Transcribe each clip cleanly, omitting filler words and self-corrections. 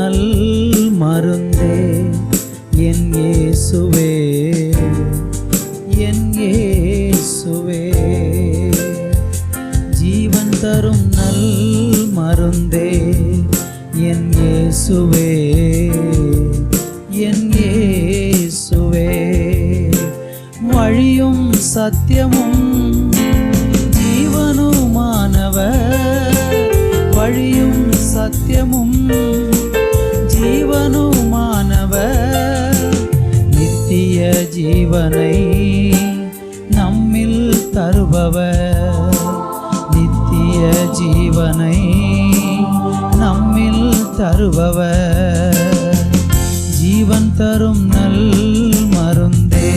நல் மருந்தே என் இயேசுவே, என் இயேசுவே. ஜீவன் தரும் நல் மருந்தே என் இயேசுவே, என் இயேசுவே. வழியும் சத்தியமும் ஜீவனுமானவர், வழியும் சத்தியமும் ஜீவனுமானவர். நித்திய ஜீவனை நம்மில் தருபவர், நித்திய ஜீவனை நம்மில் தருபவர். ஜீவன் தரும் நல் மருந்தே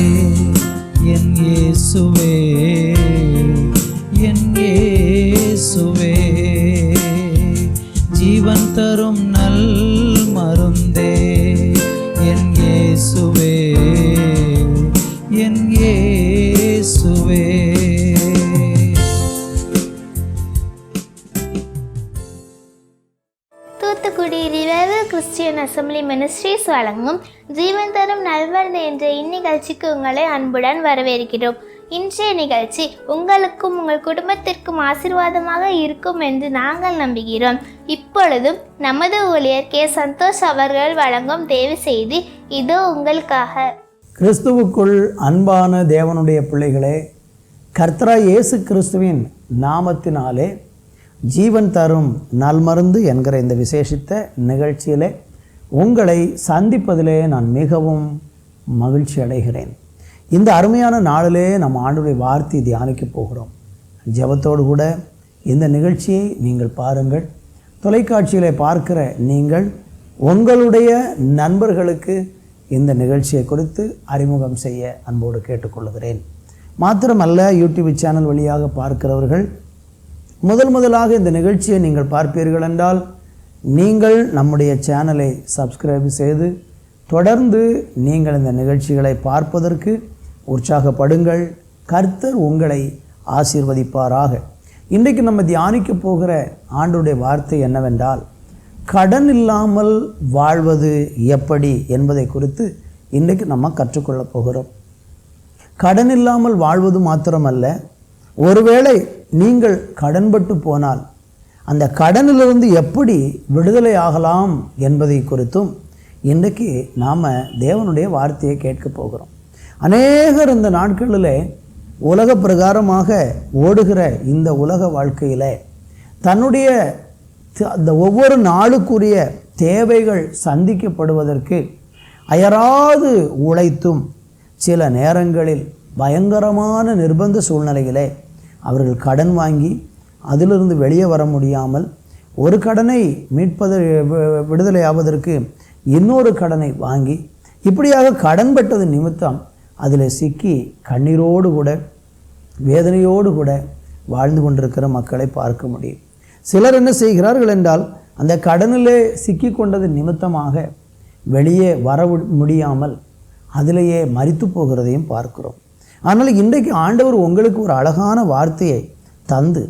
என் இயேசுவே, என் இயேசுவே. ஜீவன் தரும் நல் மருந்தே என் இயேசுவே, என் இயேசுவே. Thoothukudi revival Christian assembly ministries வழங்கும் ஜீவன் தரும் நல்மருந்து என்ற இந்நிகழ்ச்சிக்கு உங்களை அன்புடன் வரவேற்கிறோம். இன்றைய நிகழ்ச்சி உங்களுக்கும் உங்கள் குடும்பத்திற்கும் ஆசீர்வாதமாக இருக்கும் என்று நாங்கள் நம்புகிறோம். இப்பொழுதும் நமது ஊழியர் கே. சந்தோஷ் அவர்கள் வழங்கும் தேவ செய்தி இதோ உங்களுக்காக. கிறிஸ்துவுக்குள் அன்பான தேவனுடைய பிள்ளைகளே, கர்த்தராகிய இயேசு கிறிஸ்துவின் நாமத்தினாலே ஜீவன் தரும் நல்மருந்து என்கிற இந்த விசேஷித்த நிகழ்ச்சியிலே உங்களை சந்திப்பதிலே நான் மிகவும் மகிழ்ச்சி அடைகிறேன். இந்த அருமையான நாளிலே நம்ம ஆண்டவருடைய வார்த்தை தியானிக்க போகிறோம். ஜெபத்தோடு கூட இந்த நிகழ்ச்சியை நீங்கள் பாருங்கள். தொலைக்காட்சியிலே பார்க்கிற நீங்கள் உங்களுடைய நண்பர்களுக்கு இந்த நிகழ்ச்சியை குறித்து அறிமுகம் செய்ய அன்போடு கேட்டுக்கொள்கிறேன். மாத்திரமல்ல, யூடியூப் சேனல் வழியாக பார்க்கிறவர்கள் முதலாக இந்த நிகழ்ச்சியை நீங்கள் பார்ப்பீர்கள் என்றால் நீங்கள் நம்முடைய சேனலை சப்ஸ்கிரைப் செய்து தொடர்ந்து நீங்கள் இந்த நிகழ்ச்சிகளை பார்ப்பதற்கு உற்சாகப்படுங்கள். கர்த்தர் உங்களை ஆசீர்வதிப்பாராக. இன்றைக்கு நம்ம தியானிக்க போகிற ஆண்டவருடைய வார்த்தை என்னவென்றால், கடன் இல்லாமல் வாழ்வது எப்படி என்பதை குறித்து இன்றைக்கு நம்ம கற்றுக்கொள்ளப் போகிறோம். கடன் இல்லாமல் வாழ்வது மாத்திரமல்ல, ஒருவேளை நீங்கள் கடன்பட்டு போனால் அந்த கடனிலிருந்து எப்படி விடுதலை ஆகலாம் என்பதை குறித்தும் இன்றைக்கு நாம் தேவனுடைய வார்த்தையை கேட்க போகிறோம். அநேகர் இந்த நாட்களில் உலக பிரகாரமாக ஓடுகிற இந்த உலக வாழ்க்கையில் தன்னுடைய அந்த ஒவ்வொரு நாளுக்குரிய தேவைகள் சந்திக்கப்படுவதற்கு அயராது உழைத்தும் சில நேரங்களில் பயங்கரமான நிர்பந்த சூழ்நிலைகளே அவர்கள் கடன் வாங்கி அதிலிருந்து வெளியே வர முடியாமல் ஒரு கடனை விடுதலை ஆவதற்கு இன்னொரு கடனை வாங்கி இப்படியாக கடன்பட்டது நிமித்தம் அதில் சிக்கி கண்ணீரோடு கூட வேதனையோடு கூட வாழ்ந்து கொண்டிருக்கிற மக்களை பார்க்க முடியும். சிலர் என்ன செய்கிறார்கள் என்றால், அந்த கடனிலே சிக்கி கொண்டது நிமித்தமாக வெளியே வர முடியாமல் அதிலேயே மரித்து போகிறதையும் பார்க்கிறோம். ஆனால் இன்றைக்கு ஆண்டவர் உங்களுக்கு ஒரு அழகான வார்த்தையை தந்து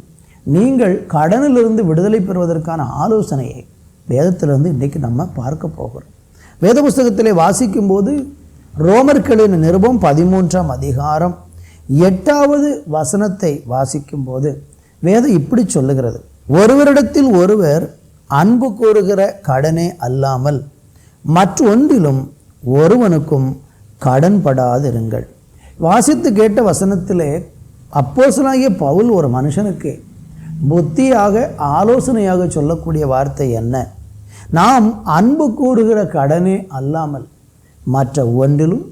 நீங்கள் கடனிலிருந்து விடுதலை பெறுவதற்கான ஆலோசனையை வேதத்திலிருந்து இன்றைக்கு நம்ம பார்க்க போகிறோம். வேத புஸ்தகத்திலே வாசிக்கும்போது ரோமர்களின் நிருபம் 13ஆம் அதிகாரம் 8வது வசனத்தை வாசிக்கும்போது வேதம் இப்படி சொல்லுகிறது, ஒருவரிடத்தில் ஒருவர் அன்பு கூறுகிற கடனே அல்லாமல் மற்றொன்றிலும் ஒருவனுக்கும் கடன்படாதிருங்கள். வாசித்து கேட்ட வசனத்திலே அப்போஸ்தலனாகிய பவுல் ஒரு மனுஷனுக்கு புத்தியாக ஆலோசனையாக சொல்லக்கூடிய வார்த்தை என்ன? நாம் அன்பு கூறுகிற கடனே அல்லாமல் மற்ற ஒன்றிலும்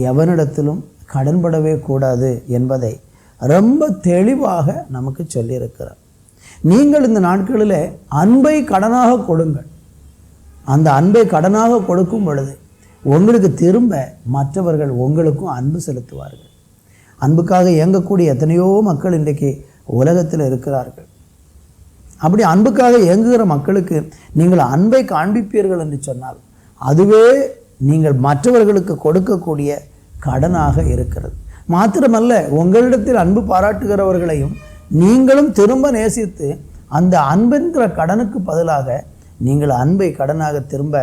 எவனிடத்திலும் கடன்படவே கூடாது என்பதை ரொம்ப தெளிவாக நமக்கு சொல்லியிருக்கிறார். நீங்கள் இந்த நாட்களில் அன்பை கடனாக கொடுங்கள். அந்த அன்பை கடனாக கொடுக்கும் பொழுது உங்களுக்கு திரும்ப மற்றவர்கள் உங்களுக்கும் அன்பு செலுத்துவார்கள். அன்புக்காக இயங்கக்கூடிய எத்தனையோ மக்கள் இன்றைக்கு உலகத்தில் இருக்கிறார்கள். அப்படி அன்புக்காக இயங்குகிற மக்களுக்கு நீங்கள் அன்பை காண்பிப்பீர்கள் என்று சொன்னால் அதுவே நீங்கள் மற்றவர்களுக்கு கொடுக்கக்கூடிய கடனாக இருக்கிறது. மாத்திரமல்ல, உங்களிடத்தில் அன்பு பாராட்டுகிறவர்களையும் நீங்களும் திரும்ப நேசித்து அந்த அன்பென்கிற கடனுக்கு பதிலாக நீங்கள் அன்பை கடனாக திரும்ப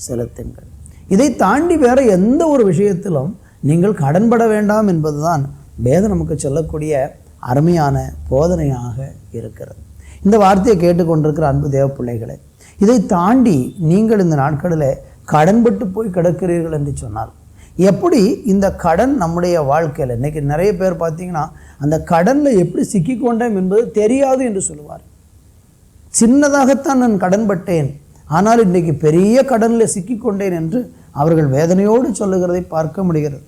செலுத்துங்கள். இதை தாண்டி வேற எந்த ஒரு விஷயத்திலும் நீங்கள் கடன்பட வேண்டாம் என்பதுதான் வேதம் நமக்கு சொல்லக்கூடிய அருமையான போதனையாக இருக்கிறது. இந்த வார்த்தையை கேட்டுக்கொண்டிருக்கிற அன்பு தேவ பிள்ளைகளே, இதை தாண்டி நீங்கள் இந்த நாட்களில் கடன்பட்டு போய் கிடக்கிறீர்கள் என்று சொன்னால் எப்படி இந்த கடன் நம்முடைய வாழ்க்கையில், இன்றைக்கி நிறைய பேர் பார்த்தீங்கன்னா அந்த கடனில் எப்படி சிக்கிக்கொண்டேன் என்பது தெரியாது என்று சொல்லுவார். சின்னதாகத்தான் நான் கடன்பட்டேன், ஆனால் இன்றைக்கு பெரிய கடனில் சிக்கிக்கொண்டேன் என்று அவர்கள் வேதனையோடு சொல்லுகிறதை பார்க்க முடிகிறது.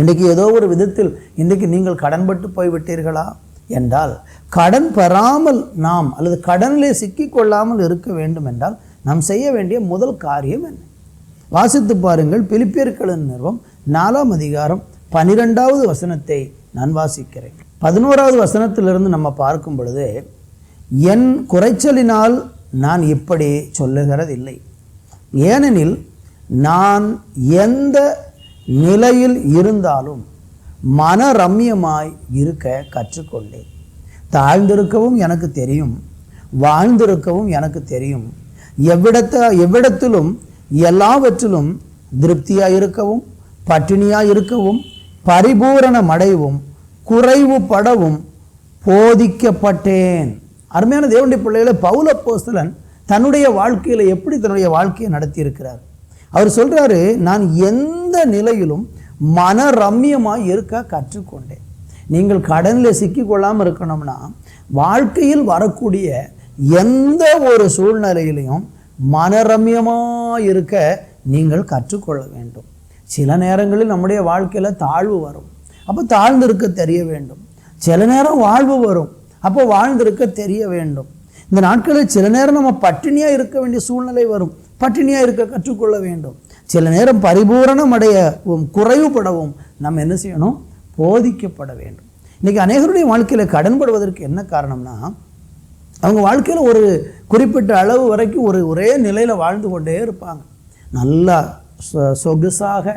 இன்றைக்கு ஏதோ ஒரு விதத்தில் இன்றைக்கு நீங்கள் கடன்பட்டு போய்விட்டீர்களா என்றால், கடன் பெறாமல் நாம் அல்லது கடனிலே சிக்கிக்கொள்ளாமல் இருக்க வேண்டும் என்றால் நாம் செய்ய வேண்டிய முதல் காரியம் என்ன? வாசித்து பாருங்கள். பிலிப்பியர்களின் நிறுவம் 4ஆம் அதிகாரம் 12வது வசனத்தை நான் வாசிக்கிறேன். 11வது வசனத்திலிருந்து நம்ம பார்க்கும் பொழுது, என் குறைச்சலினால் நான் இப்படி சொல்லுகிறதில்லை, ஏனெனில் நான் எந்த நிலையில் இருந்தாலும் மனரம்யமாய் இருக்க கற்றுக்கொண்டேன். தாழ்ந்திருக்கவும் எனக்கு தெரியும், வாழ்ந்திருக்கவும் எனக்கு தெரியும். எவ்விடத்திலும் எல்லாவற்றிலும் திருப்தியாய் இருக்கவும், பட்டினியாய் இருக்கவும், பரிபூரணமடையவும், குறைவுபடவும் போதிக்கப்பட்டேன். அருமையான தேவனுடைய பிள்ளைகளை, பவுல் அப்போஸ்தலன் தன்னுடைய வாழ்க்கையில் எப்படி தன்னுடைய வாழ்க்கையை நடத்தி இருக்கிறார்? அவர் சொல்றாரு, நான் எந்த நிலையிலும் மனரம்யமாய் இருக்க கற்றுக்கொண்டேன். நீங்கள் கடனில் சிக்கிக்கொள்ளாமல் இருக்கணும்னா வாழ்க்கையில் வரக்கூடிய எந்த ஒரு சூழ்நிலையிலையும் மனரம்யமாக இருக்க நீங்கள் கற்றுக்கொள்ள வேண்டும். சில நேரங்களில் நம்முடைய வாழ்க்கையில் தாழ்வு வரும், அப்போ தாழ்ந்திருக்க தெரிய வேண்டும். சில நேரம் வாழ்வு வரும், அப்போ வாழ்ந்திருக்க தெரிய வேண்டும். இந்த நாட்களில் சில நேரம் நம்ம பட்டினியாக இருக்க வேண்டிய சூழ்நிலை வரும், பட்டினியாக இருக்க கற்றுக்கொள்ள வேண்டும். சில நேரம் பரிபூரணம் அடையவும் குறைவுபடவும் நம்ம என்ன செய்யணும்? போதிக்கப்பட வேண்டும். இன்றைக்கி அநேகருடைய வாழ்க்கையில் கடன்படுவதற்கு என்ன காரணம்னா, அவங்க வாழ்க்கையில் ஒரு குறிப்பிட்ட அளவு வரைக்கும் ஒரே நிலையில் வாழ்ந்து கொண்டே இருப்பாங்க. நல்லா சொகுசாக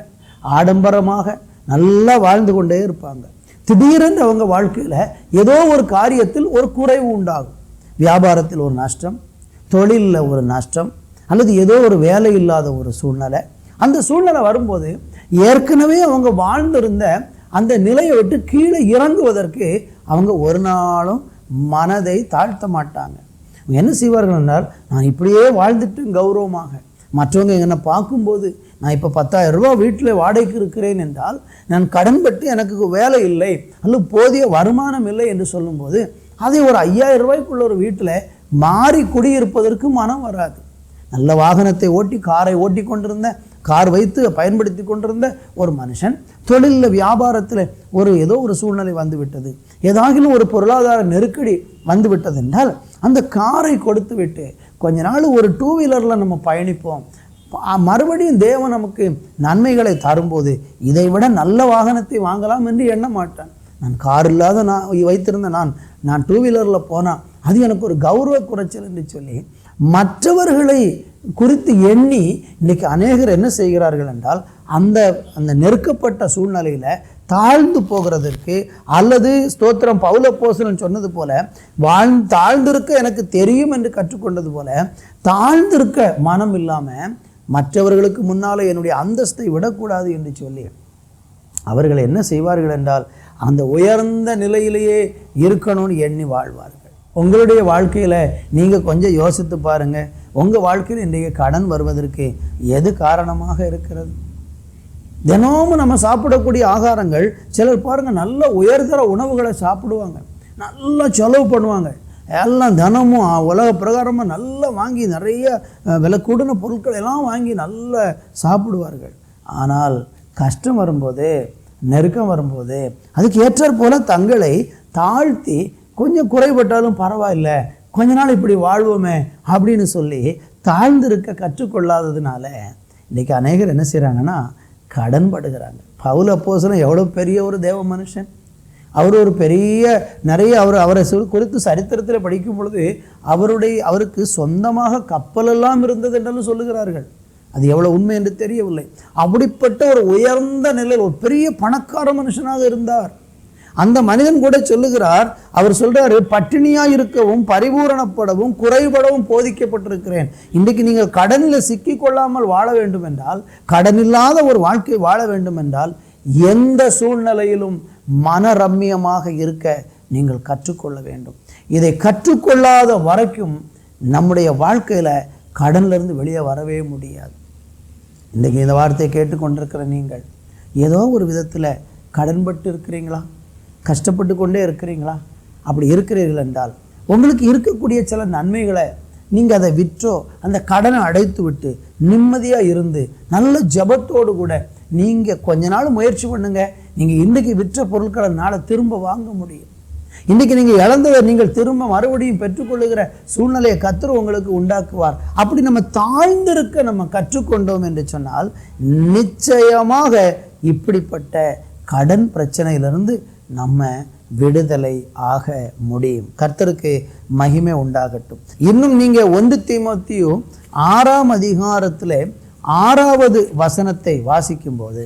ஆடம்பரமாக நல்லா வாழ்ந்து கொண்டே இருப்பாங்க. திடீரென்று அவங்க வாழ்க்கையில் ஏதோ ஒரு காரியத்தில் ஒரு குறைவு உண்டாகும். வியாபாரத்தில் ஒரு நஷ்டம், தொழிலில் ஒரு நஷ்டம், அல்லது ஏதோ ஒரு வேலை இல்லாத ஒரு சூழ்நிலை. அந்த சூழ்நிலை வரும்போது ஏற்கனவே அவங்க வாழ்ந்திருந்த அந்த நிலையை விட்டு கீழே இறங்குவதற்கு அவங்க ஒரு நாளும் மனதை தாழ்த்த மாட்டாங்க. என்ன செய்வார்கள் என்றால், நான் இப்படியே வாழ்ந்துட்டு கௌரவமாக மற்றவங்க என்னை பார்க்கும்போது, நான் இப்போ 10,000 ரூபா வீட்டில் வாடகைக்கு இருக்கிறேன் என்றால், நான் கடன்பட்டு எனக்கு வேலை இல்லை அல்லது போதிய வருமானம் இல்லை என்று சொல்லும்போது, அதை ஒரு 5,000 ரூபாய்க்குள்ள ஒரு வீட்டில் மாறி குடியிருப்பதற்கு மனம் வராது. நல்ல வாகனத்தை ஓட்டி காரை ஓட்டி கொண்டிருந்த, கார் வைத்து பயன்படுத்தி கொண்டிருந்த ஒரு மனுஷன் தொழிலில் வியாபாரத்தில் ஏதோ ஒரு சூழ்நிலை வந்துவிட்டது, ஏதாகிலும் ஒரு பொருளாதார நெருக்கடி வந்துவிட்டது என்றால் அந்த காரை கொடுத்து விட்டு கொஞ்ச நாள் ஒரு 2 வீலரில் நம்ம பயணிப்போம், மறுபடியும் தேவன் நமக்கு நன்மைகளை தரும்போது இதை விட நல்ல வாகனத்தை வாங்கலாம் என்று எண்ண மாட்டான். நான் கார் இல்லாத வைத்திருந்த நான் 2 வீலரில் போனால் அது எனக்கு ஒரு கௌரவ குறைச்சல் என்று சொல்லி மற்றவர்களை குறித்து எண்ணி இன்றைக்கி அநேகர் என்ன செய்கிறார்கள் என்றால், அந்த நெருக்கப்பட்ட சூழ்நிலையில் தாழ்ந்து போகிறதற்கு, அல்லது ஸ்தோத்திரம் பவுல் அப்போஸ்தலன் சொன்னது போல தாழ்ந்திருக்க எனக்கு தெரியும் என்று கற்றுக்கொண்டது போல தாழ்ந்திருக்க மனம் இல்லாமல் மற்றவர்களுக்கு முன்னால் என்னுடைய அந்தஸ்தை விடக்கூடாது என்று சொல்லி அவர்கள் என்ன செய்வார்கள் என்றால், அந்த உயர்ந்த நிலையிலேயே இருக்கணும்னு எண்ணி வாழ்வார்கள். உங்களுடைய வாழ்க்கையில் நீங்கள் கொஞ்சம் யோசித்து பாருங்கள், உங்கள் வாழ்க்கையில் இன்றைய கடன் வருவதற்கு எது காரணமாக இருக்கிறது? தினமும் நம்ம சாப்பிடக்கூடிய ஆகாரங்கள், சிலர் பாருங்கள் நல்ல உயர்தர உணவுகளை சாப்பிடுவாங்க, நல்லா செலவு பண்ணுவாங்க, எல்லாம் தினமும் உலக பிரகாரமாக நல்லா வாங்கி நிறைய விலை கூடின பொருட்கள் எல்லாம் வாங்கி நல்லா சாப்பிடுவார்கள். ஆனால் கஷ்டம் வரும்போது, நெருக்கம் வரும்போது அதுக்கு ஏற்றாற் போல தங்களை தாழ்த்தி கொஞ்சம் குறைபட்டாலும் பரவாயில்ல, கொஞ்ச நாள் இப்படி வாழ்வோமே அப்படின்னு சொல்லி தாழ்ந்திருக்க கற்றுக்கொள்ளாததுனால இன்றைக்கி அநேகர் என்ன செய்கிறாங்கன்னா கடன் படுகிறாங்க. பவுல் அப்போஸ்தலன் எவ்வளோ பெரிய ஒரு தேவ மனுஷன், அவர் ஒரு பெரிய நிறைய அவரை குறித்து சரித்திரத்தில் படிக்கும் பொழுது அவருக்கு சொந்தமாக கப்பலெல்லாம் இருந்தது என்றாலும் சொல்லுகிறார்கள். அது எவ்வளோ உண்மை என்று தெரியவில்லை. அப்படிப்பட்ட ஒரு உயர்ந்த நிலையில் ஒரு பெரிய பணக்கார மனுஷனாக இருந்தார். அந்த மனிதன் கூட சொல்லுகிறார், அவர் சொல்றாரு, பட்டினியாக இருக்கவும் பரிபூரணப்படவும் குறைபடவும் போதிக்கப்பட்டிருக்கிறேன். இன்றைக்கு நீங்கள் கடனில் சிக்கி கொள்ளாமல் வாழ வேண்டும் என்றால், கடனில்லாத ஒரு வாழ்க்கை வாழ வேண்டும் என்றால், எந்த சூழ்நிலையிலும் மனரம்மியமாக இருக்க நீங்கள் கற்றுக்கொள்ள வேண்டும். இதை கற்றுக்கொள்ளாத வரைக்கும் நம்முடைய வாழ்க்கையில் கடன்லேருந்து வெளியே வரவே முடியாது. இன்றைக்கி இந்த வார்த்தையை கேட்டுக்கொண்டிருக்கிற நீங்கள் ஏதோ ஒரு விதத்தில் கடன்பட்டு இருக்கிறீங்களா? கஷ்டப்பட்டு கொண்டே இருக்கிறீங்களா? அப்படி இருக்கிறீர்கள் என்றால் உங்களுக்கு இருக்கக்கூடிய சில நன்மைகளை நீங்கள் அதை விற்றோ அந்த கடனை அடைத்து விட்டு நிம்மதியாக இருந்து நல்ல ஜபத்தோடு கூட நீங்கள் கொஞ்ச நாள் முயற்சி பண்ணுங்கள். நீங்கள் இன்றைக்கி விற்ற பொருட்களை நாளை திரும்ப வாங்க முடியும். இன்றைக்கி நீங்கள் இழந்ததை நீங்கள் திரும்ப மறுபடியும் பெற்றுக்கொள்ளுகிற சூழ்நிலையை கர்த்தர் உங்களுக்கு உண்டாக்குவார். அப்படி நம்ம தாழ்ந்திருக்க நம்ம கற்றுக்கொண்டோம் என்று சொன்னால் நிச்சயமாக இப்படிப்பட்ட கடன் பிரச்சனையிலிருந்து நம்ம விடுதலை ஆக முடியும். கர்த்தருக்கு மகிமை உண்டாகட்டும். இன்னும் நீங்கள் 1 தீமோத்தேயு 6ஆம் அதிகாரத்தில் 6வது வசனத்தை வாசிக்கும்போது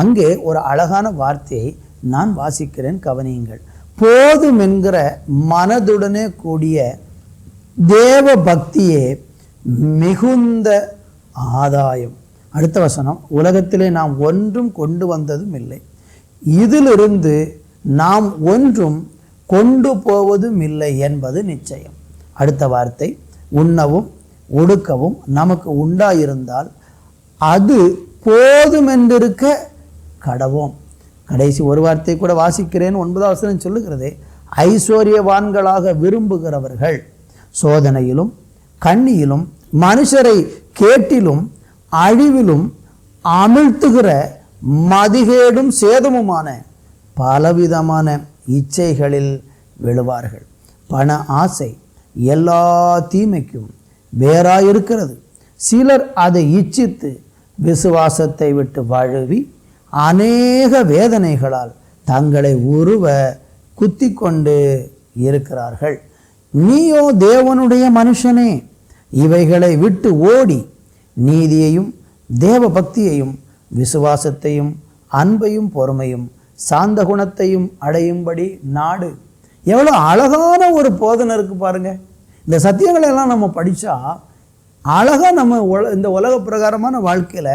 அங்கே ஒரு அழகான வார்த்தையை நான் வாசிக்கிறேன், கவனியுங்கள். போதும் என்கிற மனதுடனே கூடிய தேவ பக்தியே மிகுந்த ஆதாயம். அடுத்த வசனம், உலகத்திலே நாம் ஒன்றும் கொண்டு வந்ததும் இல்லை, இதிலிருந்து நாம் ஒன்றும் கொண்டு போவதும் இல்லை என்பது நிச்சயம். அடுத்த வார்த்தை, உண்ணவும் உடுக்கவும் நமக்கு உண்டாயிருந்தால் அது போதுமென்றிருக்க கடவோம். கடைசி ஒரு வார்த்தை கூட வாசிக்கிறேன். 9வது வசனம் சொல்லுகிறது, ஐஸ்வர்யவான்களாக விரும்புகிறவர்கள் சோதனையிலும் கண்ணியிலும் மனுஷரை கேட்டிலும் அழிவிலும் அமிழ்த்துகிற மதிகேடும் சேதமுமான பலவிதமான இச்சைகளில் விழுவார்கள். பண ஆசை எல்லா தீமைக்கும் வேறாயிருக்கிறது. சிலர் அதை இச்சித்து விசுவாசத்தை விட்டு வழுவி அநேக வேதனைகளால் தங்களை உருவ குத்தி கொண்டு இருக்கிறார்கள். நீயோ தேவனுடைய மனுஷனே, இவைகளை விட்டு ஓடி நீதியையும் தேவ பக்தியையும் விசுவாசத்தையும் அன்பையும் பொறுமையும் சாந்த குணத்தையும் அடையும்படி நாடு. எவ்வளோ அழகான ஒரு போதனை இருக்கு பாருங்க. இந்த சத்தியங்களை எல்லாம் நம்ம படித்தா அழகாக நம்ம இந்த உலக பிரகாரமான வாழ்க்கையில்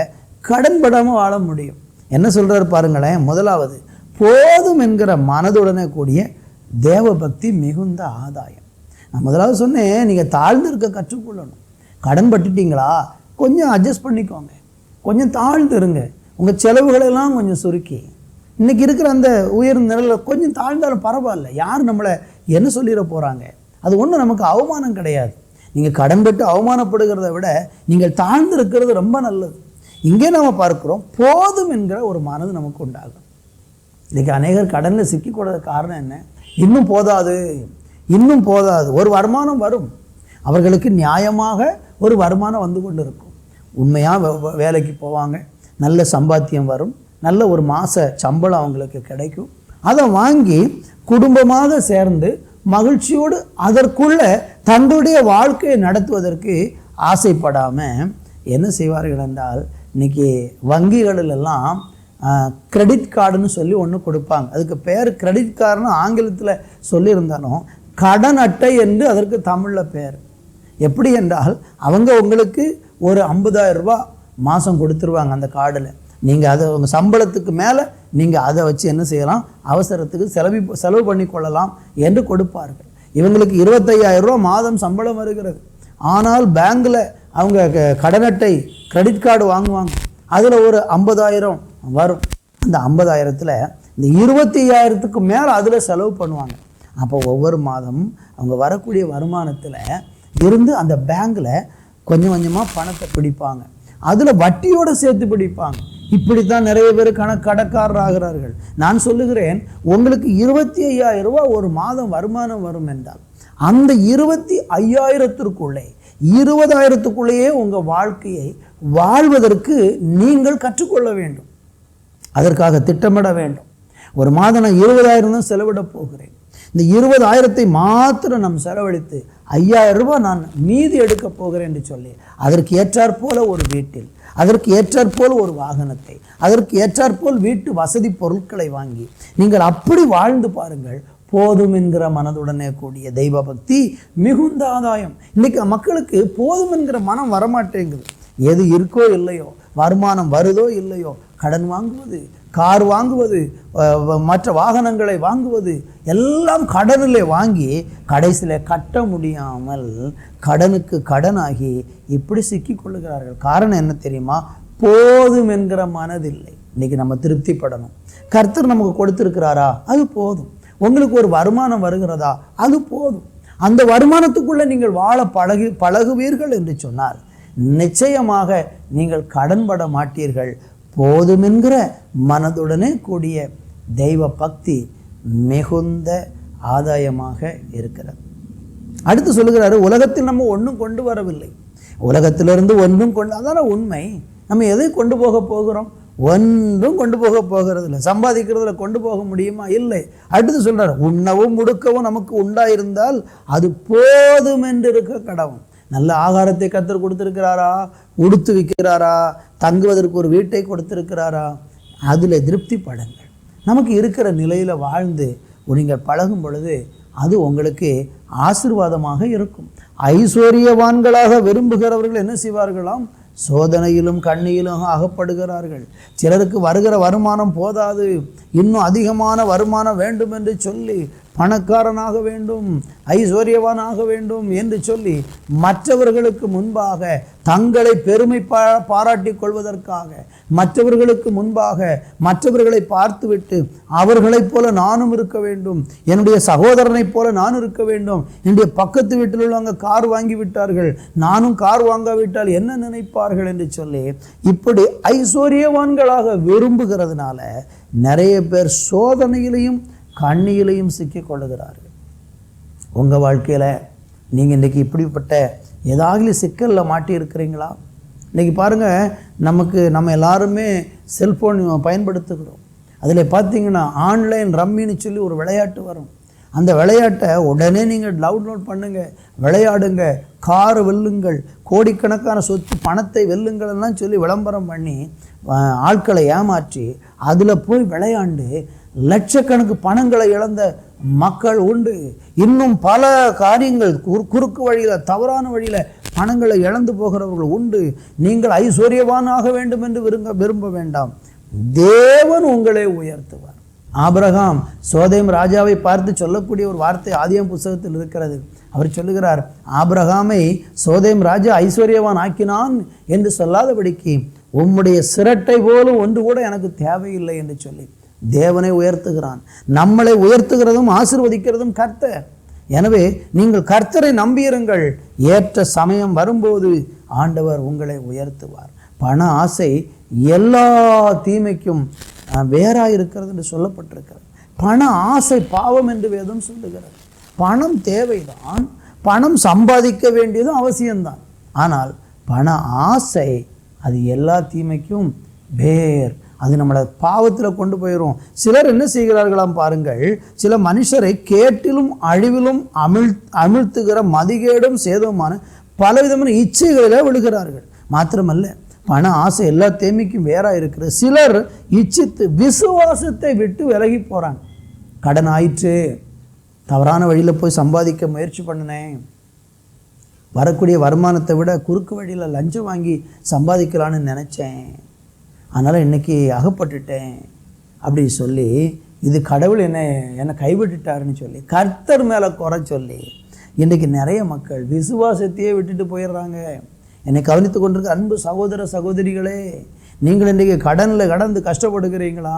கடன்படாமல் வாழ முடியும். என்ன சொல்கிறார் பாருங்களேன். முதலாவது, போதும் என்கிற மனதுடனே கூடிய தேவ பக்தி மிகுந்த ஆதாயம். நான் முதலாவது சொன்னேன், நீங்கள் தாழ்ந்து இருக்க கற்றுக்கொள்ளணும். கடன் பட்டுட்டீங்களா, கொஞ்சம் அட்ஜஸ்ட் பண்ணிக்கோங்க, கொஞ்சம் தாழ்ந்து இருங்க. உங்கள் செலவுகளெல்லாம் கொஞ்சம் சுருக்கி, இன்றைக்கி இருக்கிற அந்த உயர்ந்த நிலையில் கொஞ்சம் தாழ்ந்தாலும் பரவாயில்ல. யார் நம்மளை என்ன சொல்லிட போகிறாங்க? அது ஒன்றும் நமக்கு அவமானம் கிடையாது. நீங்கள் கடன் பெற்று அவமானப்படுகிறத விட நீங்கள் தாழ்ந்து இருக்கிறது ரொம்ப நல்லது. இங்கே நம்ம பார்க்குறோம், போதும் என்கிற ஒரு மனது நமக்கு உண்டாகும். இன்றைக்கி அநேகர் கடனில் சிக்கிக்கூடாத காரணம் என்ன? இன்னும் போதாது, இன்னும் போதாது. ஒரு வருமானம் வரும், அவர்களுக்கு நியாயமாக ஒரு வருமானம் வந்து கொண்டு இருக்கும். உண்மையாக வேலைக்கு போவாங்க, நல்ல சம்பாத்தியம் வரும், நல்ல ஒரு மாத சம்பளம் அவங்களுக்கு கிடைக்கும். அதை வாங்கி குடும்பமாக சேர்ந்து மகிழ்ச்சியோடு அதற்குள்ள தங்களுடைய வாழ்க்கையை நடத்துவதற்கு ஆசைப்படாமல் என்ன செய்வார்கள் என்றால், இன்றைக்கி வங்கிகளிலெல்லாம் கிரெடிட் கார்டுன்னு சொல்லி ஒன்று கொடுப்பாங்க. அதுக்கு பேர் கிரெடிட் கார்டுன்னு ஆங்கிலத்தில் சொல்லியிருந்தாலும் கடன் அட்டை என்று அதற்கு தமிழில் பேர். எப்படி என்றால், அவங்க உங்களுக்கு ஒரு 50,000 ரூபா மாதம் கொடுத்துருவாங்க அந்த கார்டில். நீங்கள் அதை உங்கள் சம்பளத்துக்கு மேலே நீங்கள் அதை வச்சு என்ன செய்யலாம், அவசரத்துக்கு செலவு பண்ணி கொள்ளலாம் என்று கொடுப்பார்கள். இவங்களுக்கு 25,000 ரூபா மாதம் சம்பளம் வருகிறது. ஆனால் பேங்கில் அவங்க கடன் அட்டை கிரெடிட் கார்டு வாங்குவாங்க, அதில் ஒரு 50,000 வரும். அந்த 50,000த்தில் இந்த 25,000க்கு மேலே அதில் செலவு பண்ணுவாங்க. அப்போ ஒவ்வொரு மாதமும் அவங்க வரக்கூடிய வருமானத்தில் இருந்து அந்த பேங்கில் கொஞ்சம் கொஞ்சமாக பணத்தை பிடிப்பாங்க, அதில் வட்டியோடு சேர்த்து பிடிப்பாங்க. இப்படித்தான் நிறைய பேர் கணக்காரர் ஆகிறார்கள். நான் சொல்லுகிறேன், உங்களுக்கு 25,000 ரூபா ஒரு மாதம் வருமானம் வரும் என்றால் அந்த 25,000த்திற்குள்ளே 20,000த்துக்குள்ளேயே உங்கள் வாழ்க்கையை வாழ்வதற்கு நீங்கள் கற்றுக்கொள்ள வேண்டும். அதற்காக திட்டமிட வேண்டும். ஒரு மாதம் நான் 20,000 தான் செலவிட போகிறேன். இந்த 20,000த்தை மாத்திரம் நாம் செலவழித்து 5,000 ரூபாய் நான் மீதி எடுக்க போகிறேன் என்று சொல்லி அதற்கு ஏற்றாற்போல ஒரு வீட்டில் அதற்கு ஏற்றாற்போல் ஒரு வாகனத்தை, அதற்கு ஏற்றாற்போல் வீட்டு வசதி பொருட்களை வாங்கி நீங்கள் அப்படி வாழ்ந்து பாருங்கள். போதும் என்கிற மனதுடனே கூடிய தெய்வ பக்தி மிகுந்த ஆதாயம். இன்னைக்கு மக்களுக்கு போதும் என்கிற மனம் வரமாட்டேங்குது. எது இருக்கோ இல்லையோ, வருமானம் வருதோ இல்லையோ, கடன் வாங்குவது, கார் வாங்குவது, மற்ற வாகனங்களை வாங்குவது எல்லாம் கடனில் வாங்கி கடைசியில் கட்ட முடியாமல் கடனுக்கு கடனாகி இப்படி சிக்கி கொள்ளுகிறார்கள். காரணம் என்ன தெரியுமா? போதும் என்கிற மனதில்லை. இன்னைக்கு நம்ம திருப்திப்படணும். கர்த்தர் நமக்கு கொடுத்திருக்கிறாரா? அது போதும். உங்களுக்கு ஒரு வருமானம் வருகிறதா? அது போதும். அந்த வருமானத்துக்குள்ளே நீங்கள் வாழ பழகுவீர்கள் என்று சொன்னால் நிச்சயமாக நீங்கள் கடன்பட மாட்டீர்கள். போதுமென்கிற மனதுடனே கூடிய தெய்வ பக்தி மிகுந்த ஆதாயமாக இருக்கிறது. அடுத்து சொல்லுகிறாரு, உலகத்தில் நம்ம ஒன்றும் கொண்டு வரவில்லை. உலகத்திலிருந்து ஒன்றும் அதான உண்மை. நம்ம எதை கொண்டு போகிறோம்? ஒன்றும் கொண்டு போகிறது இல்லை. சம்பாதிக்கிறதுல கொண்டு போக முடியுமா? இல்லை. அடுத்து சொல்றாரு, உண்ணவும் உடுக்கவும் நமக்கு உண்டாயிருந்தால் அது போதும் என்று இருக்க கடவும். நல்ல ஆகாரத்தை கர்த்தர் கொடுத்திருக்கிறாரா? உடுத்து வைக்கிறாரா? தங்குவதற்கு ஒரு வீட்டை கொடுத்திருக்கிறாரா? அதில் திருப்தி படுங்கள். நமக்கு இருக்கிற நிலையில் வாழ்ந்து நீங்கள் பழகும் பொழுது அது உங்களுக்கு ஆசீர்வாதமாக இருக்கும். ஐஸ்வர்யவான்களாக விரும்புகிறவர்கள் என்ன செய்வார்களாம்? சோதனையிலும் கண்ணியிலும் அகப்படுகிறார்கள். சிலருக்கு வருகிற வருமானம் போதாது, இன்னும் அதிகமான வருமானம் வேண்டும் என்று சொல்லி பணக்காரனாக வேண்டும், ஐஸ்வர்யவானாக வேண்டும் என்று சொல்லி மற்றவர்களுக்கு முன்பாக தங்களை பெருமை பாராட்டிக் கொள்வதற்காக மற்றவர்களுக்கு முன்பாக மற்றவர்களை பார்த்துவிட்டு அவர்களைப் போல நானும் இருக்க வேண்டும், என்னுடைய சகோதரனைப் போல நான் இருக்க வேண்டும், என்னுடைய பக்கத்து வீட்டில் உள்ளவங்க கார் வாங்கி விட்டார்கள், நானும் கார் வாங்காவிட்டால் என்ன நினைப்பார்கள் என்று சொல்லி இப்படி ஐஸ்வர்யவான்களாக விரும்புகிறதுனால நிறைய பேர் சோதனையிலையும் கண்ணியிலையும் சிக்கிக் கொள்ளுகிறார்கள். உங்கள் வாழ்க்கையில் நீங்கள் இன்றைக்கி இப்படிப்பட்ட ஏதாவது சிக்கலில் மாட்டி இருக்கிறீங்களா? இன்றைக்கி பாருங்கள், நம்ம எல்லாருமே செல்ஃபோன் பயன்படுத்துகிறோம். அதில் பார்த்தீங்கன்னா ஆன்லைன் ரம்மின்னு சொல்லி ஒரு விளையாட்டு வரும். அந்த விளையாட்டை உடனே நீங்கள் டவுன்லோட் பண்ணுங்கள், விளையாடுங்க, கார் வெல்லுங்கள், கோடிக்கணக்கான சொத்து பணத்தை வெல்லுங்கள்லாம் சொல்லி விளம்பரம் பண்ணி ஆட்களை ஏமாற்றி அதில் போய் விளையாண்டு லட்சக்கணக்கு பணங்களை இழந்த மக்கள் உண்டு. இன்னும் பல காரியங்கள் குறுக்கு வழியில் தவறான வழியில் பணங்களை இழந்து போகிறவர்கள் உண்டு. நீங்கள் ஐஸ்வர்யவானாக வேண்டும் என்று விரும்ப வேண்டாம். தேவன் உங்களை உயர்த்துவார். ஆபிரகாம் சோதேம் ராஜாவை பார்த்து சொல்லக்கூடிய ஒரு வார்த்தை ஆதியாகம புத்தகத்தில் இருக்கிறது. அவர் சொல்லுகிறார், ஆபிரகாமை சோதேம் ராஜா ஐஸ்வர்யவான் ஆக்கினான் என்று சொல்லாதபடிக்கு உம்முடைய சிரட்டை போலும் ஒன்று கூட எனக்கு தேவையில்லை என்று சொல்லி தேவனை உயர்த்துகிறான். நம்மளை உயர்த்துகிறதும் ஆசீர்வதிக்கிறதும் கர்த்தர். எனவே நீங்கள் கர்த்தரை நம்பியிருங்கள். ஏற்ற சமயம் வரும்போது ஆண்டவர் உங்களை உயர்த்துவார். பண ஆசை எல்லா தீமைக்கும் வேறாயிருக்கிறது என்று சொல்லப்பட்டிருக்கிறது. பண ஆசை பாவம் என்று வேதம் சொல்லுகிறது. பணம் தேவைதான், பணம் சம்பாதிக்க வேண்டியதும் அவசியம்தான். ஆனால் பண ஆசை அது எல்லா தீமைக்கும் வேர். அது நம்மளை பாவத்தில் கொண்டு போயிடும். சிலர் என்ன செய்கிறார்களாம் பாருங்கள், சில மனுஷரை கேட்டிலும் அழிவிலும் அமிழ்த்துகிற மதிகேடும் சேதமான பலவிதமான இச்சைகளில் விழுகிறார்கள். மாத்திரமல்ல, பண ஆசை எல்லா தேமைக்கும் வேறாக இருக்கிறது. சிலர் இச்சித்து விசுவாசத்தை விட்டு விலகி போகிறாங்க. கடன் ஆயிற்று, தவறான வழியில் போய் சம்பாதிக்க முயற்சி பண்ணினேன், வரக்கூடிய வருமானத்தை விட குறுக்கு வழியில் லஞ்சம் வாங்கி சம்பாதிக்கலான்னு நினச்சேன், அதனால் இன்றைக்கி அகப்பட்டுட்டேன் அப்படி சொல்லி இது கடவுள் என்னை கைவிட்டுட்டாருன்னு சொல்லி கர்த்தர் மேலே குறை சொல்லி இன்றைக்கி நிறைய மக்கள் விசுவாசத்தையே விட்டுட்டு போயிடுறாங்க. என்னை கவனித்து கொண்டிருக்க அன்பு சகோதர சகோதரிகளே, நீங்கள் இன்றைக்கி கடனில் கடந்து கஷ்டப்படுகிறீங்களா?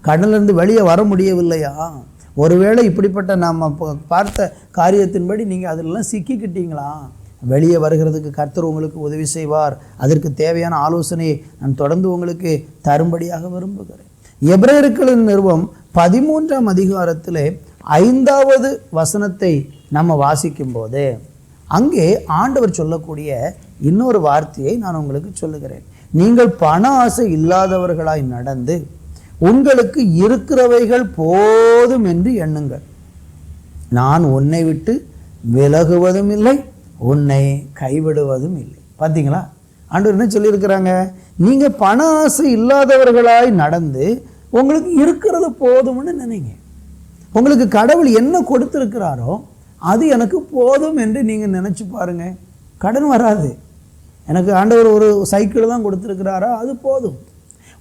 கடனிலிருந்து வெளியே வர முடியவில்லையா? ஒருவேளை இப்படிப்பட்ட நம்ம பார்த்த காரியத்தின்படி நீங்கள் அதிலெல்லாம் சிக்கிக்கிட்டீங்களா? வெளியே வருகிறதுக்கு கர்த்தர் உங்களுக்கு உதவி செய்வார். அதற்கு தேவையான ஆலோசனையை நான் தொடர்ந்து உங்களுக்கு தரும்படியாக விரும்புகிறேன். எபிரேயர்களின் நிருபம் 13ஆம் அதிகாரத்திலே 5வது வசனத்தை நம்ம வாசிக்கும் போது அங்கே ஆண்டவர் சொல்லக்கூடிய இன்னொரு வார்த்தையை நான் உங்களுக்கு சொல்லுகிறேன். நீங்கள் பண ஆசை இல்லாதவர்களாய் நடந்து உங்களுக்கு இருக்கிறவைகள் போதும் என்று எண்ணுங்கள். நான் உன்னை விட்டு விலகுவதும் இல்லை, உன்னை கைவிடுவதும் இல்லை. பார்த்தீங்களா? ஆண்டவர் என்ன சொல்லியிருக்கிறாங்க, நீங்கள் பண ஆசை இல்லாதவர்களாய் நடந்து உங்களுக்கு இருக்கிறது போதும்னு நினைங்க. உங்களுக்கு கடவுள் என்ன கொடுத்துருக்கிறாரோ அது எனக்கு போதும் என்று நீங்கள் நினச்சி பாருங்கள். கடன் வராது. எனக்கு ஆண்டவர் ஒரு சைக்கிள் தான் கொடுத்துருக்கிறாரா, அது போதும்.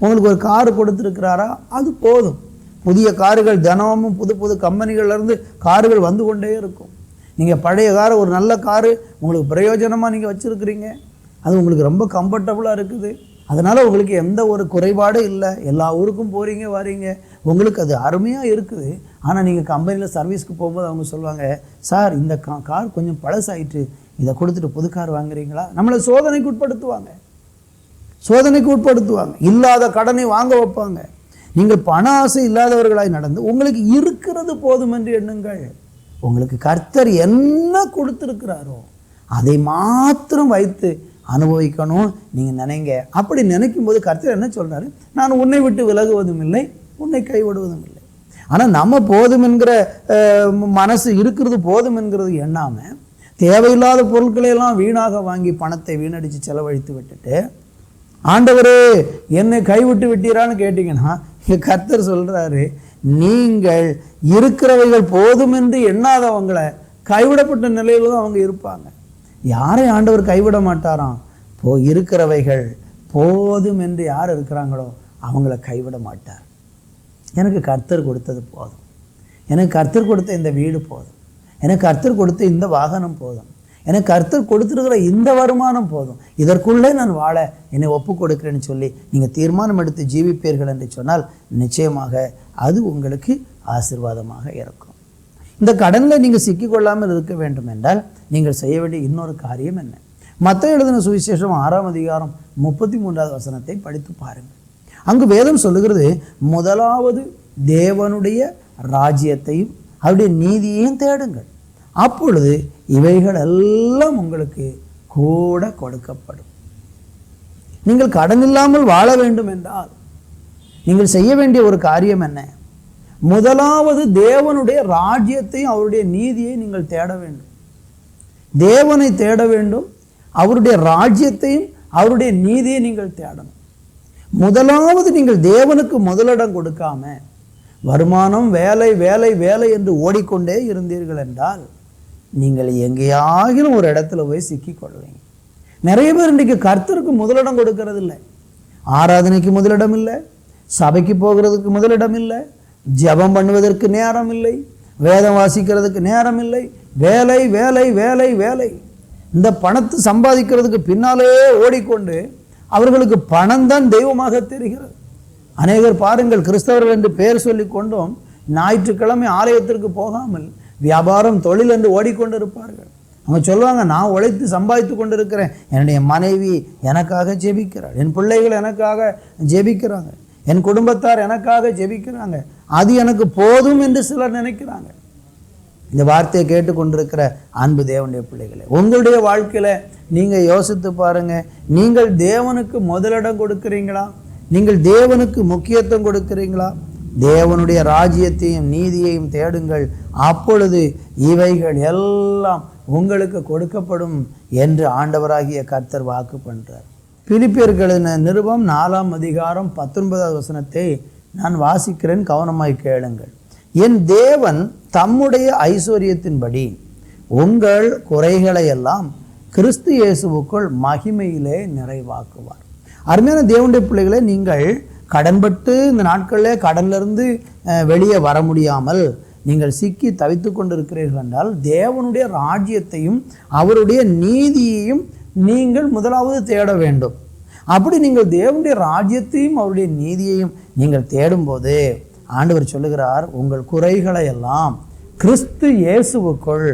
உங்களுக்கு ஒரு காரு கொடுத்துருக்கிறாரா, அது போதும். புதிய கார்கள் தினமும் புது புது கம்பெனிகள்லேருந்து கார்கள் வந்து கொண்டே இருக்கும். நீங்கள் பழைய காரு, ஒரு நல்ல காரு உங்களுக்கு பிரயோஜனமாக நீங்கள் வச்சுருக்கிறீங்க, அது உங்களுக்கு ரொம்ப கம்ஃபர்டபுளாக இருக்குது. அதனால் உங்களுக்கு எந்த ஒரு குறைபாடும் இல்லை. எல்லா ஊருக்கும் போகிறீங்க வரீங்க, உங்களுக்கு அது அருமையாக இருக்குது. ஆனால் நீங்கள் கம்பெனியில் சர்வீஸ்க்கு போகும்போது அவங்க சொல்லுவாங்க, சார் இந்த கார் கொஞ்சம் பழசாயிட்டு, இதை கொடுத்துட்டு புது கார் வாங்குறீங்களா? நம்மளை சோதனைக்கு உட்படுத்துவாங்க. இல்லாத கடனை வாங்க வைப்பாங்க. நீங்கள் பண ஆசை இல்லாதவர்களாய் நடந்து உங்களுக்கு இருக்கிறது போதும் என்று எண்ணுங்கள். உங்களுக்கு கர்த்தர் என்ன கொடுத்துருக்கிறாரோ அதை மாத்திரம் வைத்து அனுபவிக்கணும் நீங்கள் நினைங்க. அப்படி நினைக்கும் போது கர்த்தர் என்ன சொல்கிறாரு, நான் உன்னை விட்டு விலகுவதும் இல்லை, உன்னை கைவிடுவதும் இல்லை. ஆனால் நம்ம போதும் என்கிற மனசு இருக்கிறது, போதும் என்கிறது எண்ணாமல் தேவையில்லாத பொருட்களையெல்லாம் வீணாக வாங்கி பணத்தை வீணடித்து செலவழித்து விட்டுட்டு, ஆண்டவரே என்னை கைவிட்டு விட்டீரான்னு கேட்டிங்கன்னா கர்த்தர் சொல்கிறாரு, நீங்கள் இருக்கிறவைகள் போதும் என்று எண்ணாதவங்களை கைவிடப்பட்ட நிலையில் தான் அவங்க இருப்பாங்க. யாரை ஆண்டவர் கைவிட மாட்டாராம்? இருக்கிறவைகள் போதும் என்று யார் இருக்கிறாங்களோ அவங்கள கைவிட மாட்டார். எனக்கு கர்த்தர் கொடுத்தது போதும், எனக்கு கர்த்தர் கொடுத்த இந்த வீடு போதும், எனக்கு கர்த்தர் கொடுத்த இந்த வாகனம் போதும், எனக்கு கர்த்தர் கொடுத்துருக்கிற இந்த வருமானம் போதும், இதற்குள்ளே நான் வாழ என்னை ஒப்பு கொடுக்குறேன்னு சொல்லி நீங்கள் தீர்மானம் எடுத்து ஜீவிப்பீர்கள் என்று சொன்னால் நிச்சயமாக அது உங்களுக்கு ஆசீர்வாதமாக இருக்கும். இந்த கடனில் நீங்கள் சிக்கிக்கொள்ளாமல் இருக்க வேண்டும் என்றால் நீங்கள் செய்ய வேண்டிய இன்னொரு காரியம் என்ன? மத்தேயு எழுதின சுவிசேஷம் 6ஆம் அதிகாரம் 33வது வசனத்தை படித்து பாருங்கள். அங்கு வேதம் சொல்லுகிறது, முதலாவது தேவனுடைய ராஜ்யத்தையும் அவருடைய நீதியையும் தேடுங்கள், அப்பொழுது இவைகள் எல்லாம் உங்களுக்கு கூட கொடுக்கப்படும். நீங்கள் கடன் இல்லாமல் வாழ வேண்டும் என்றால் நீங்கள் செய்ய வேண்டிய ஒரு காரியம் என்ன? முதலாவது தேவனுடைய ராஜ்யத்தையும் அவருடைய நீதியை நீங்கள் தேட வேண்டும். தேவனை தேட வேண்டும், அவருடைய ராஜ்யத்தையும் அவருடைய நீதியை நீங்கள் தேடணும். முதலாவது நீங்கள் தேவனுக்கு முதலிடம் கொடுக்காம வருமானம், வேலை வேலை வேலை என்று ஓடிக்கொண்டே இருந்தீர்கள் என்றால் நீங்கள் எங்கேயாகிலும் ஒரு இடத்துல போய் சிக்கிக்கொள்வீங்க. நிறைய பேர் இன்றைக்கு கர்த்தருக்கு முதலிடம் கொடுக்கறது இல்லை. ஆராதனைக்கு முதலிடம் இல்லை, சபைக்கு போகிறதுக்கு முதலிடம் இல்லை, ஜெபம் பண்ணுவதற்கு நேரம் இல்லை, வேதம் வாசிக்கிறதுக்கு நேரம் இல்லை, வேலை வேலை வேலை வேலை. இந்த பணத்தை சம்பாதிக்கிறதுக்கு பின்னாலே ஓடிக்கொண்டு அவர்களுக்கு பணம் தான் தெய்வமாக தெரிகிறது. அநேகர் பாருங்கள், கிறிஸ்தவர்கள் என்று பெயர் சொல்லி கொண்டும் ஞாயிற்றுக்கிழமை ஆலயத்திற்கு போகாமல் வியாபாரம் தொழில் என்று ஓடிக்கொண்டு இருப்பார்கள். அவங்க சொல்லுவாங்க, நான் உழைத்து சம்பாதித்து கொண்டு இருக்கிறேன், என்னுடைய மனைவி எனக்காக ஜெபிக்கிறாள், என் பிள்ளைகள் எனக்காக ஜெபிக்கிறாங்க, என் குடும்பத்தார் எனக்காக ஜெபிக்கிறாங்க, அது எனக்கு போதும் என்று சிலர் நினைக்கிறாங்க. இந்த வார்த்தையை கேட்டுக்கொண்டிருக்கிற அன்பு தேவனுடைய பிள்ளைகளே, உங்களுடைய வாழ்க்கையில் நீங்கள் யோசித்து பாருங்கள். நீங்கள் தேவனுக்கு முதலிடம் கொடுக்குறீங்களா? நீங்கள் தேவனுக்கு முக்கியத்துவம் கொடுக்குறீங்களா? தேவனுடைய ராஜ்யத்தையும் நீதியையும் தேடுங்கள், அப்பொழுது இவைகள் எல்லாம் உங்களுக்கு கொடுக்கப்படும் என்று ஆண்டவராகிய கர்த்தர் வாக்கு பண்ணுறார். பிலிப்பியர்களின் நிருபம் 4ஆம் அதிகாரம் 19வது வசனத்தை நான் வாசிக்கிறேன், கவனமாய் கேளுங்கள். என் தேவன் தம்முடைய ஐஸ்வர்யத்தின்படி உங்கள் குறைகளை எல்லாம் கிறிஸ்து இயேசுவுக்குள் மகிமையிலே நிறைவாக்குவார். அருமையான தேவனுடைய பிள்ளைகளை, நீங்கள் கடன்பட்டு இந்த நாட்களில் கடனிலிருந்து வெளியே வர முடியாமல் நீங்கள் சிக்கி தவித்து கொண்டு இருக்கிறீர்கள் என்றால் தேவனுடைய ராஜ்யத்தையும் அவருடைய நீதியையும் நீங்கள் முதலாவது தேட வேண்டும். அப்படி நீங்கள் தேவனுடைய ராஜ்யத்தையும் அவருடைய நீதியையும் நீங்கள் தேடும்போது ஆண்டவர் சொல்லுகிறார், உங்கள் குறைகளை எல்லாம் கிறிஸ்து இயேசுவுக்குள்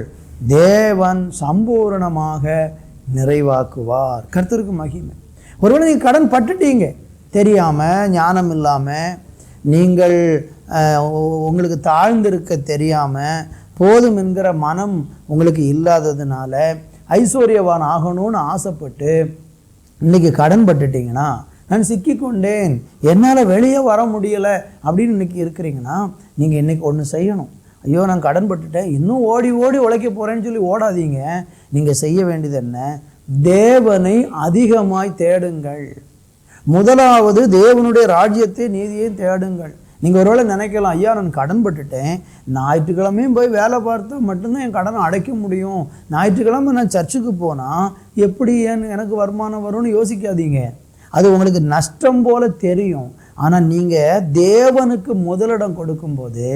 தேவன் சம்பூரணமாக நிறைவாக்குவார். கர்த்தருக்கு மகிமை. ஒருவேளை நீங்கள் கடன் பட்டுட்டீங்க, தெரியாமல், ஞானம் இல்லாமல், நீங்கள் உங்களுக்கு தாழ்ந்திருக்க தெரியாமல், போதும் என்கிற மனம் உங்களுக்கு இல்லாததுனால ஐஸ்வர்யவான் ஆகணும்னு ஆசைப்பட்டு இன்றைக்கி கடன் பட்டுட்டிங்கன்னா, நான் சிக்கிக்கொண்டேன், என்னால் வெளியே வர முடியலை அப்படின்னு இன்றைக்கி இருக்கிறீங்கன்னா, நீங்கள் இன்றைக்கி ஒன்று செய்யணும். ஐயோ நான் கடன் பட்டுட்டேன், இன்னும் ஓடி ஓடி உழைக்க போகிறேன்னு சொல்லி ஓடாதீங்க. நீங்கள் செய்ய வேண்டியது என்ன? தேவனை அதிகமாய் தேடுங்கள். முதலாவது தேவனுடைய ராஜ்யத்தை நீதியை தேடுங்கள். நீங்கள் ஒருவேளை நினைக்கலாம், ஐயா நான் கடன் பட்டுட்டேன், ஞாயிற்றுக்கிழமையும் போய் வேலை பார்த்தா மட்டும்தான் என் கடனை அடைக்க முடியும், ஞாயிற்றுக்கிழமை நான் சர்ச்சுக்கு போனால் எப்படி எனக்கு வருமானம் வரும்னு யோசிக்காதீங்க. அது உங்களுக்கு நஷ்டம் போல தெரியும். ஆனால் நீங்கள் தேவனுக்கு முதலிடம் கொடுக்கும்போது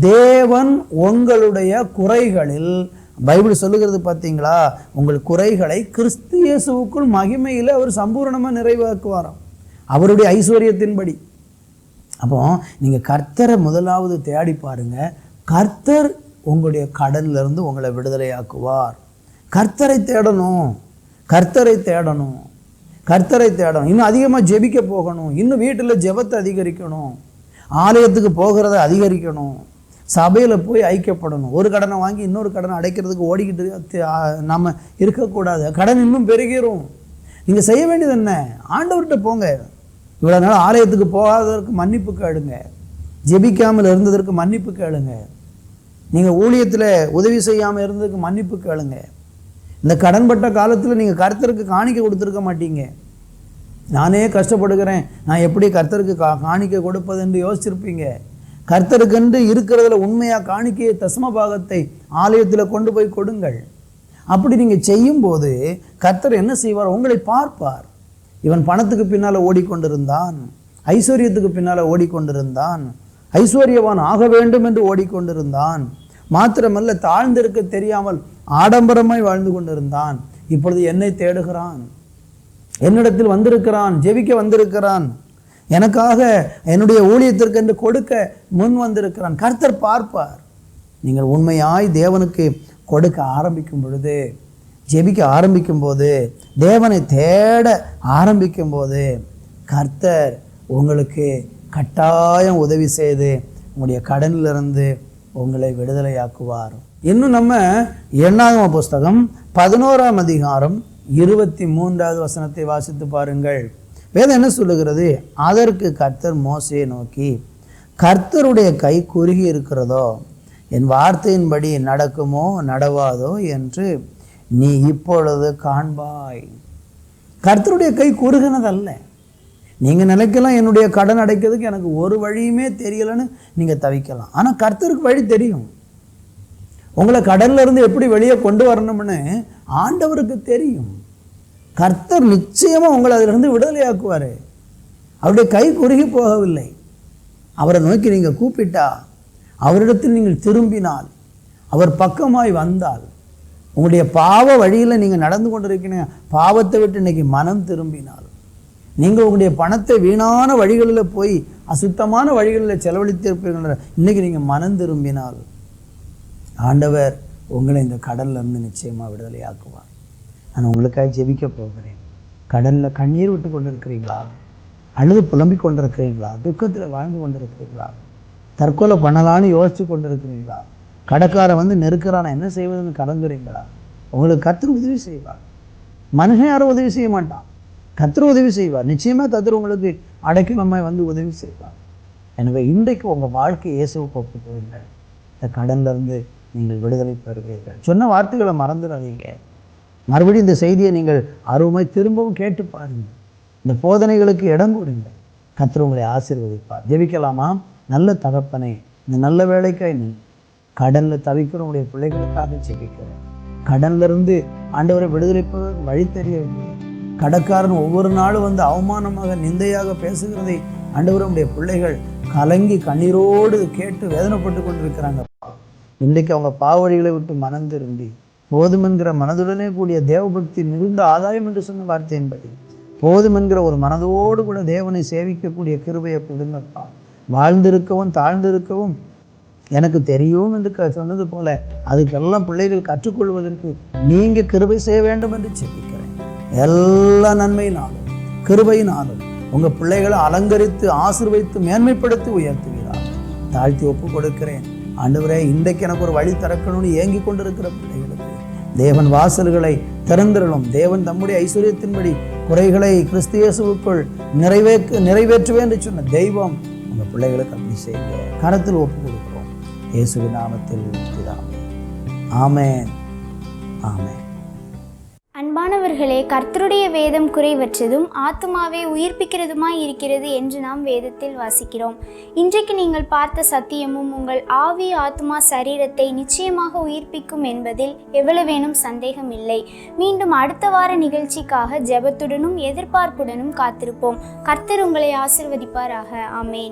தேவன் உங்களுடைய குறைகளில், பைபிள் சொல்லுகிறது பார்த்தீங்களா, உங்கள் குறைகளை கிறிஸ்து இயேசுவுக்குள் மகிமையில் அவர் சம்பூர்ணமாக நிறைவேற்றுவாராம் அவருடைய ஐஸ்வர்யத்தின்படி. அப்போ நீங்கள் கர்த்தரை முதலாவது தேடி பாருங்க. கர்த்தர் உங்களுடைய கடனிலிருந்து உங்களை விடுதலையாக்குவார். கர்த்தரை தேடணும், கர்த்தரை தேடணும், கர்த்தரை தேடணும். இன்னும் அதிகமாக ஜெபிக்க போகணும், இன்னும் வீட்டில் ஜெபத்தை அதிகரிக்கணும், ஆலயத்துக்கு போகிறத அதிகரிக்கணும், சபையில் போய் ஐக்கியப்படணும். ஒரு கடனை வாங்கி இன்னொரு கடனை அடைக்கிறதுக்கு ஓடிக்கிட்டு நம்ம இருக்கக்கூடாது. கடன் இன்னும் பெருகிரும். நீங்கள் செய்ய வேண்டியது என்ன? ஆண்டவர்கிட்ட போங்க. இவ்வளோ நாள் ஆலயத்துக்கு போகாததற்கு மன்னிப்பு கேளுங்க, ஜெபிக்காமல் இருந்ததற்கு மன்னிப்பு கேளுங்க, நீங்கள் ஊழியத்தில் உதவி செய்யாமல் இருந்ததுக்கு மன்னிப்பு கேளுங்க. இந்த கடன்பட்ட காலத்தில் நீங்கள் கர்த்தருக்கு காணிக்க கொடுத்துருக்க மாட்டீங்க. நானே கஷ்டப்படுகிறேன், நான் எப்படி கர்த்தருக்கு காணிக்க கொடுப்பது என்று யோசிச்சிருப்பீங்க. கர்த்தருக்கென்று இருக்கிறதுல உண்மையாக காணிக்கையை தசம பாகத்தை ஆலயத்தில் கொண்டு போய் கொடுங்கள். அப்படி நீங்கள் செய்யும்போது கர்த்தர் என்ன செய்வார்? உங்களை பார்ப்பார். இவன் பணத்துக்கு பின்னால் ஓடிக்கொண்டிருந்தான், ஐஸ்வர்யத்துக்கு பின்னால் ஓடிக்கொண்டிருந்தான், ஐஸ்வர்யவான் ஆக வேண்டும் என்று ஓடிக்கொண்டிருந்தான், மாத்திரமல்ல தாழ்ந்திருக்க தெரியாமல் ஆடம்பரமாய் வாழ்ந்து கொண்டிருந்தான். இப்பொழுது என்னை தேடுகிறான், என்னிடத்தில் வந்திருக்கிறான், ஜெபிக்க வந்திருக்கிறான், எனக்காக என்னுடைய ஊழியத்திற்கு என்று கொடுக்க முன் வந்திருக்கிறான். கர்த்தர் பார்ப்பார். நீங்கள் உண்மையாய் தேவனுக்கு கொடுக்க ஆரம்பிக்கும் பொழுது, ஜெபிக்க ஆரம்பிக்கும் போது, தேவனை தேட ஆரம்பிக்கும் போது கர்த்தர் உங்களுக்கு கட்டாயம் உதவி செய்து உங்களுடைய கடனிலிருந்து உங்களை விடுதலையாக்குவார். இன்னும் நம்ம எண்ணாகம புஸ்தகம் 11ஆம் அதிகாரம் 23வது வசனத்தை வாசித்து பாருங்கள். வேதம் என்ன சொல்லுகிறது? அதற்கு கர்த்தர் மோசேயை நோக்கி, கர்த்தருடைய கை குறுகி இருக்கிறதோ, என் வார்த்தையின்படி நடக்குமோ நடவாதோ என்று நீ இப்பொழுது காண்பாய். கர்த்தருடைய கை குறுகினதல்ல. நீங்கள் நினைக்கலாம் என்னுடைய கடன் அடைக்கிறதுக்கு எனக்கு ஒரு வழியுமே தெரியலைன்னு நீங்கள் தவிக்கலாம். ஆனால் கர்த்தருக்கு வழி தெரியும். உங்களை கடல்ல இருந்து எப்படி வெளியே கொண்டு வரணும்னு ஆண்டவருக்கு தெரியும். கர்த்தர் நிச்சயமாக உங்களை அதிலிருந்து விடுதலையாக்குவார். அவருடைய கை குறுகி போகவில்லை. அவரை நோக்கி நீங்கள் கூப்பிட்டா, அவரிடத்தில் நீங்கள் திரும்பினால், அவர் பக்கமாய் வந்தால், உங்களுடைய பாவ வழியில் நீங்கள் நடந்து கொண்டிருக்கீங்க, பாவத்தை விட்டு இன்னைக்கு மனம் திரும்பினால், நீங்கள் உங்களுடைய பணத்தை வீணான வழிகளில் போய் அசுத்தமான வழிகளில் செலவழித்திருப்பீர்கள், இன்றைக்கி நீங்கள் மனம் திரும்பினால் ஆண்டவர் உங்களை இந்த கடல்ல இருந்து நிச்சயமாக விடுதலையாக்குவார். நான் உங்களுக்காக ஜெபிக்க போகிறேன். கடலில் கண்ணீர் விட்டு கொண்டு இருக்கிறீங்களா? அழுது புலம்பிக் கொண்டிருக்கிறீங்களா? துக்கத்தில் வாழ்ந்து கொண்டிருக்கிறீங்களா? தற்கொலை பண்ணலான்னு யோசித்து கொண்டிருக்கிறீங்களா? கடைக்காரன் வந்து நெருக்கிறான், என்ன செய்வதுன்னு கலந்துறீங்களா? உங்களுக்கு கர்த்தர் உதவி செய்வார். மனுஷன் யாரும் உதவி செய்ய மாட்டான், கர்த்தர் உதவி செய்வார். நிச்சயமாக கர்த்தர் உங்களுக்கு அடைக்கலமாய் வந்து உதவி செய்வார். எனவே இன்றைக்கு உங்கள் வாழ்க்கை இயேசுவுக்கு ஒப்புக் கொடுங்கள். இந்த கடன்லேருந்து நீங்கள் விடுதலை பெறுவீர்கள். சொன்ன வார்த்தைகளை மறந்துடாதீங்க. மறுபடியும் இந்த செய்தியை நீங்கள் ஆர்வமாய் திரும்பவும் கேட்டு பாருங்கள். இந்த போதனைகளுக்கு இடம் கொடுங்க. கர்த்தர் உங்களை ஆசீர்வதிப்பார். ஜெபிக்கலாமா? நல்ல தகப்பனே, இந்த நல்ல வேலைக்காய் நீ கடனில் தவிக்கிறவங்களுடைய பிள்ளைகளுக்காக ஜெபிக்கிறேன். கடன்லேருந்து ஆண்டவரை விடுதலை பெறுவதற்கு வழி தெரியவில்லை. கடைக்காரன் ஒவ்வொரு நாளும் வந்து அவமானமாக நிந்தையாக பேசுகிறதை ஆண்டவருடைய பிள்ளைகள் கலங்கி கண்ணீரோடு கேட்டு வேதனைப்பட்டு கொண்டிருக்கிறாங்க. இன்றைக்கு அவங்க பாவழிகளை விட்டு மனம் திரும்பி போதுமென்கிற மனதுடனே கூடிய தேவபக்தி மிகுந்த ஆதாயம் என்று சொன்ன வார்த்தையின்படி போதுமென்கிற ஒரு மனதோடு கூட தேவனை சேவிக்கக்கூடிய கிருபையை கொடுங்கப்பா. வாழ்ந்திருக்கவும் தாழ்ந்திருக்கவும் எனக்கு தெரியும் என்று சொன்னது போல அதுக்கெல்லாம் பிள்ளைகள் கற்றுக்கொள்வதற்கு நீங்கள் கிருபை செய்ய வேண்டும் என்று சொல்லிக்கிறேன். எல்லா நன்மையினாலும் கிருபையினாலும் உங்கள் பிள்ளைகளை அலங்கரித்து ஆசீர்வதித்து மேன்மைப்படுத்தி உயர்த்துகிறார். தாழ்த்தி ஒப்பு கொடுக்கிறேன். ஆண்டவரே, இன்றைக்கு எனக்கு ஒரு வழி திறக்கணும்னு ஏங்கி கொண்டிருக்கிற பிள்ளைகளுக்கு தேவன் வாசல்களை திறந்திரலும். தேவன் தம்முடைய ஐஸ்வர்யத்தின்படி குறைகளை கிறிஸ்து இயேசுவுக்குள் நிறைவேற்றுவேன் என்று சொன்ன தெய்வம் உங்கள் பிள்ளைகளுக்கு அப்படி செய்ய கரத்தில் ஒப்பு கொடுக்கிறோம். இயேசுவின் நாமத்தில் பிதாவே. ஆமென், ஆமென். அன்பான அன்பானவர்களே, கர்த்தருடைய வேதம் குறைவற்றதும் ஆத்துமாவை உயிர்ப்பிக்கிறதுமாய் இருக்கிறது என்று நாம் வேதத்தில் வாசிக்கிறோம். இன்றைக்கு நீங்கள் பார்த்த சத்தியமும் உங்கள் ஆவி, ஆத்துமா, சரீரத்தை நிச்சயமாக உயிர்ப்பிக்கும் என்பதில் எவ்வளவேனும் சந்தேகம் இல்லை. மீண்டும் அடுத்த வார நிகழ்ச்சிக்காக ஜெபத்துடனும் எதிர்பார்ப்புடனும் காத்திருப்போம். கர்த்தர் உங்களை ஆசிர்வதிப்பாராக. ஆமேன்.